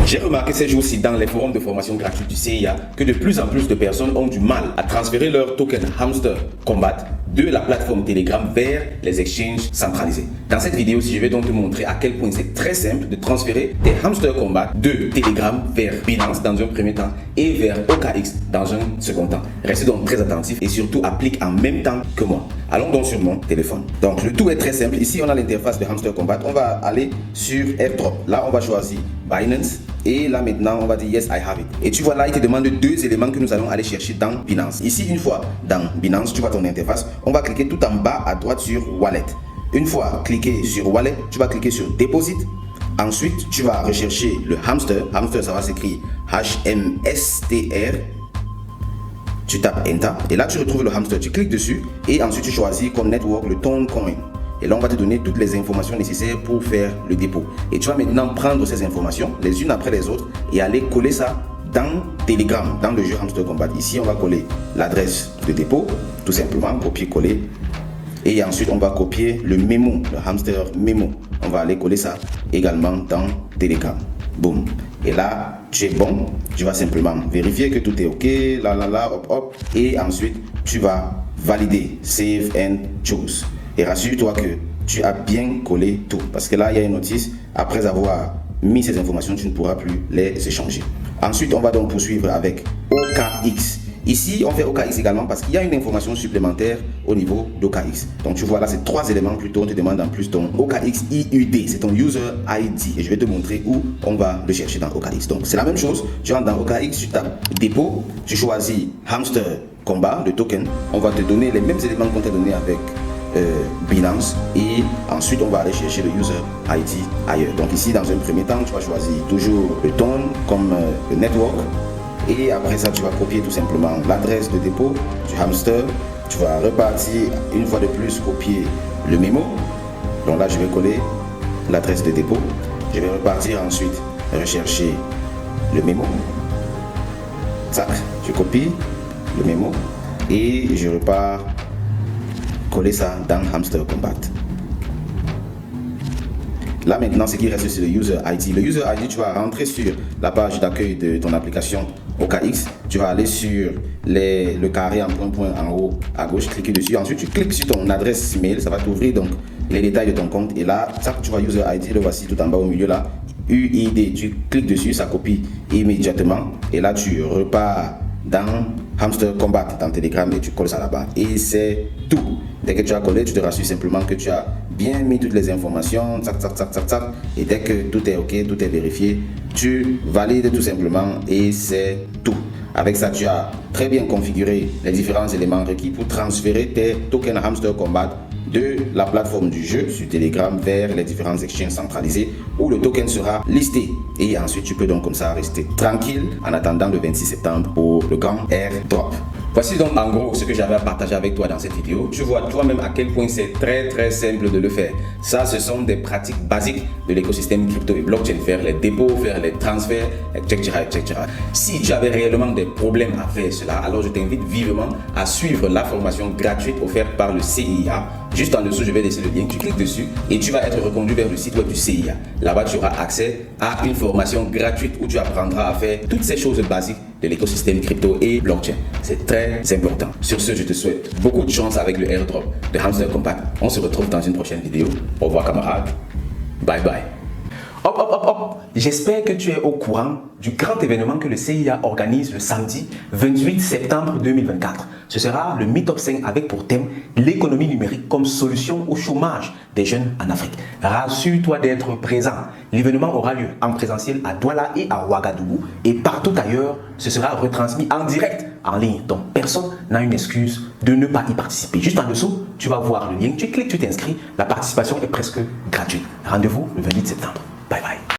J'ai remarqué ces jours-ci dans les forums de formation gratuite du CIA que de plus en plus de personnes ont du mal à transférer leur token Hamster Combat de la plateforme Telegram vers les exchanges centralisés. Dans cette vidéo, je vais donc te montrer à quel point c'est très simple de transférer tes Hamster Combat de Telegram vers Binance dans un premier temps et vers OKX dans un second temps. Restez donc très attentif et surtout applique en même temps que moi. Allons donc sur mon téléphone. Donc le tout est très simple. Ici, on a l'interface de Hamster Combat. On va aller sur AirDrop. Là, on va choisir Binance. Et là maintenant, on va dire Yes, I have it. Et tu vois là, il te demande deux éléments que nous allons aller chercher dans Binance. Ici, une fois dans Binance, tu vois ton interface. On va cliquer tout en bas à droite sur Wallet. Une fois cliqué sur Wallet, tu vas cliquer sur Deposit. Ensuite, tu vas rechercher le hamster. Hamster, ça va s'écrire HMSTR. Tu tapes Enter. Et là, tu retrouves le hamster. Tu cliques dessus. Et ensuite, tu choisis comme network le Toncoin. Et là, on va te donner toutes les informations nécessaires pour faire le dépôt. Et tu vas maintenant prendre ces informations, les unes après les autres, et aller coller ça dans Telegram, dans le jeu Hamster Combat. Ici, on va coller l'adresse de dépôt, tout simplement, copier-coller. Et ensuite, on va copier le mémo, le hamster mémo. On va aller coller ça également dans Telegram. Boum. Et là, tu es bon. Tu vas simplement vérifier que tout est OK, hop, hop. Et ensuite, tu vas valider, save and choose. Et rassure-toi que tu as bien collé tout. Parce que là, il y a une notice. Après avoir mis ces informations, tu ne pourras plus les échanger. Ensuite, on va donc poursuivre avec OKX. Ici, on fait OKX également parce qu'il y a une information supplémentaire au niveau d'OKX. Donc, tu vois là, c'est trois éléments plutôt. On te demande en plus ton OKX IUD. C'est ton User ID. Et je vais te montrer où on va le chercher dans OKX. Donc, c'est la même chose. Tu rentres dans OKX, tu tapes dépôt. Tu choisis Hamster Combat, le token. On va te donner les mêmes éléments qu'on t'a donné avec Binance et ensuite on va aller chercher le user ID ailleurs. Donc ici dans un premier temps tu vas choisir toujours le ton comme le network et après ça tu vas copier tout simplement l'adresse de dépôt du hamster. Tu vas repartir une fois de plus copier le mémo. Donc là je vais coller l'adresse de dépôt. Je vais repartir ensuite rechercher le mémo. Tac, je copie le mémo et je repars coller ça dans Hamster Combat. Là maintenant, ce qui reste, c'est le User ID. Le User ID, tu vas rentrer sur la page d'accueil de ton application OKX. Tu vas aller sur le carré en point en haut à gauche, cliquer dessus. Ensuite, tu cliques sur ton adresse email. Ça va t'ouvrir donc les détails de ton compte. Et là, tu vois User ID, le voici tout en bas au milieu là. UID, tu cliques dessus, ça copie immédiatement. Et là, tu repars dans Hamster Combat dans Telegram et tu colles ça là-bas. Et c'est tout. Dès que tu as collé, tu te rassures simplement que tu as bien mis toutes les informations, et dès que tout est OK, tout est vérifié, tu valides tout simplement et c'est tout. Avec ça, tu as très bien configuré les différents éléments requis pour transférer tes tokens Hamster Combat de la plateforme du jeu sur Telegram vers les différents exchanges centralisés où le token sera listé. Et ensuite, tu peux donc comme ça rester tranquille en attendant le 26 septembre pour le grand airdrop. Voici donc en gros ce que j'avais à partager avec toi dans cette vidéo. Tu vois toi-même à quel point c'est très simple de le faire. Ça, ce sont des pratiques basiques de l'écosystème crypto et blockchain. Faire les dépôts, faire les transferts, etc. Si tu avais réellement des problèmes à faire cela, alors je t'invite vivement à suivre la formation gratuite offerte par le CIA. Juste en dessous, je vais laisser le lien. Tu cliques dessus et tu vas être reconduit vers le site web du CIA. Là-bas, tu auras accès à une formation gratuite où tu apprendras à faire toutes ces choses basiques de l'écosystème crypto et blockchain. C'est très important. Sur ce, je te souhaite beaucoup de chance avec le airdrop de Hamster Combat. On se retrouve dans une prochaine vidéo. Au revoir camarades. Bye bye. Hop. J'espère que tu es au courant du grand événement que le CIA organise le samedi 28 septembre 2024. Ce sera le Meetup 5 avec pour thème l'économie numérique comme solution au chômage des jeunes en Afrique. Rassure-toi d'être présent. L'événement aura lieu en présentiel à Douala et à Ouagadougou et partout ailleurs, ce sera retransmis en direct en ligne. Donc personne n'a une excuse de ne pas y participer. Juste en dessous, tu vas voir le lien, tu cliques, tu t'inscris. La participation est presque gratuite. Rendez-vous le 28 septembre. Bye bye.